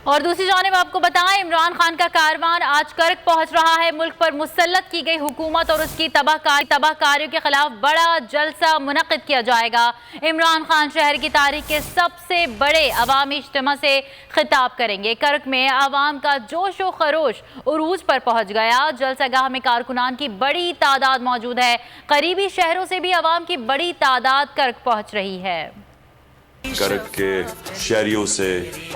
और दूसरी जानिब आपको बताएं, इमरान खान का कारवान आज करक पहुंच रहा है। मुल्क पर मुसल्लत की गई हुकूमत और उसकी तबाहकारियों के खिलाफ बड़ा जलसा मुनक्किद किया जाएगा। इमरान खान शहर की तारीख के सबसे बड़े अवामी इज्तिमा से खिताब करेंगे। करक में आवाम का जोश व खरोश उरूज पर पहुंच गया। जलसागाह में कारकुनान की बड़ी तादाद मौजूद है। करीबी शहरों से भी आवाम की बड़ी तादाद करक पहुंच रही है। करक के शहरियों से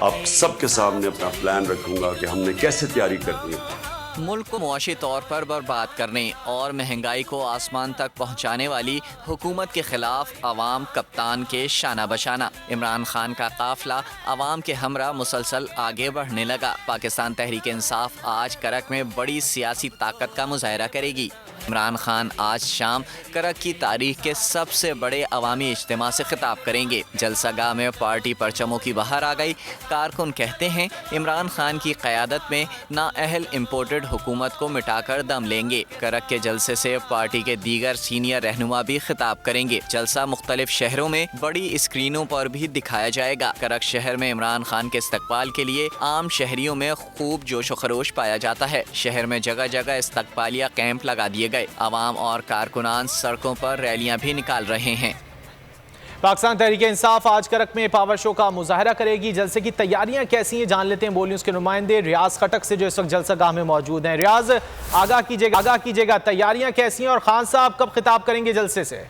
आप सबके सामने अपना प्लान रखूंगा कि हमने कैसे तैयारी करनी है। मुल्क को मुआशी तौर पर बर्बाद करने और महंगाई को आसमान तक पहुंचाने वाली हुकूमत के खिलाफ अवाम कप्तान के शाना बशाना। इमरान खान का काफिला अवाम के हमरा मुसलसल आगे बढ़ने लगा। पाकिस्तान तहरीक इंसाफ आज करक में बड़ी सियासी ताकत का मुजाहरा करेगी। इमरान खान आज शाम करक की तारीख के सबसे बड़े अवामी इज्तिमा से खिताब करेंगे। जलसागाह में पार्टी परचमों की बहार आ गई। कारकुन कहते हैं इमरान खान की क़यादत में नाअहल इम्पोर्टेड हुकूमत को मिटाकर दम लेंगे। करक के जलसे से पार्टी के दीगर सीनियर रहनुमा भी खिताब करेंगे। जलसा मुख्तलिफ शहरों में बड़ी स्क्रीनों पर भी दिखाया जाएगा। करक शहर में इमरान खान के इस्तकबाल के लिए आम शहरियों में खूब जोश व खरोश पाया जाता है। शहर में जगह जगह इस्तकबालिया कैंप लगा दिए गए। अवाम और कारकुनान सड़कों पर रैलियां भी निकाल रहे हैं। पाकिस्तान तहरीक इंसाफ आज करक में पावर शो का मुजाहरा करेगी। जलसे की तैयारियां कैसी हैं जान लेते हैं। बोल न्यूज़ के नुमाइंदे रियाज खटक से जो इस वक्त जलसागाह में मौजूद हैं। रियाज, आगाह कीजिएगा तैयारियां कैसी हैं और खान साहब कब खिताब करेंगे जलसे से?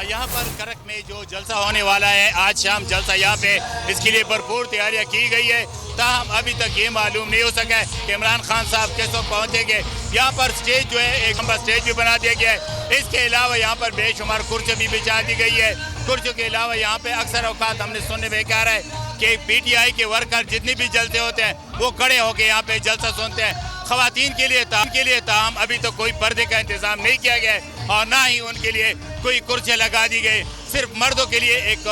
यहाँ पर करक में जो जलसा होने वाला है आज शाम जलसा यहाँ पे इसके लिए भरपूर तैयारियाँ की गई है। ताहम अभी तक ये मालूम नहीं हो सका है कि इमरान खान साहब किस वक्त पहुँचेंगे। यहाँ पर स्टेज जो है एक नंबर स्टेज भी बना दिया गया है। इसके अलावा यहाँ पर बेशुमार कुर्सियाँ भी बिछा दी गई है। कुर्सियों के अलावा यहाँ पे अक्सर औकात हमने सुनने में कह रहा है कि PTI के वर्कर जितने भी जलसे होते हैं वो खड़े होकर यहाँ पे जलसा सुनते हैं। खवातीन के लिए ताहम अभी तो कोई पर्दे का इंतजाम नहीं किया गया है और ना ही उनके लिए कोई कुर्सियाँ लगा दी गई। सिर्फ मर्दों के लिए एक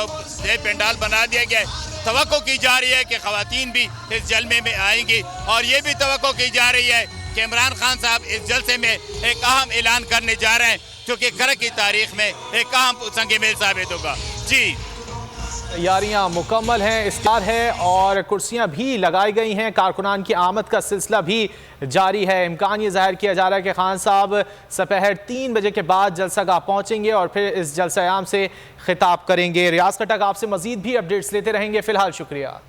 पंडाल बना दिया गया है। तवक्को की जा रही है कि खवातीन भी इस जलसे में आएंगी और ये भी तवक्को की जा रही है कि इमरान खान साहब इस जलसे में एक अहम ऐलान करने जा रहे हैं जो कि करक की तारीख में एक अहम संग मेल साबित होगा। जी, तैयारियां मुकम्मल हैं, इस्तार है और कुर्सियां भी लगाई गई हैं। कारकुनान की आमद का सिलसिला भी जारी है। इम्कान ये जाहिर किया जा रहा है कि खान साहब दोपहर 3 बजे के बाद जलसागाह पहुंचेंगे और फिर इस जलसायाम से खिताब करेंगे। रियाज खटक आपसे मजीद भी अपडेट्स लेते रहेंगे। फिलहाल शुक्रिया।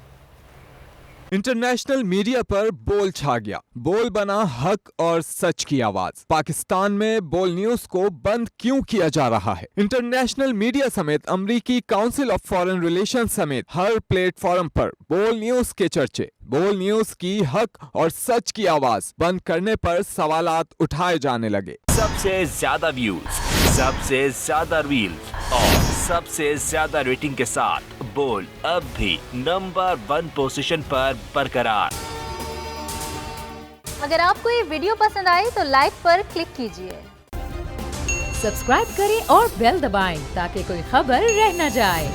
इंटरनेशनल मीडिया पर बोल छा गया। बोल बना हक और सच की आवाज। पाकिस्तान में बोल न्यूज को बंद क्यों किया जा रहा है? इंटरनेशनल मीडिया समेत अमरीकी काउंसिल ऑफ फॉरेन रिलेशन समेत हर प्लेटफॉर्म पर बोल न्यूज के चर्चे। बोल न्यूज की हक और सच की आवाज बंद करने पर सवालात उठाए जाने लगे। सबसे ज्यादा व्यूज, सबसे ज्यादा रील्स और सबसे ज्यादा रेटिंग के साथ बोल अब भी नंबर 1 पोजीशन पर बरकरार। अगर आपको ये वीडियो पसंद आई तो लाइक पर क्लिक कीजिए, सब्सक्राइब करें और बेल दबाएं ताकि कोई खबर रह न जाए।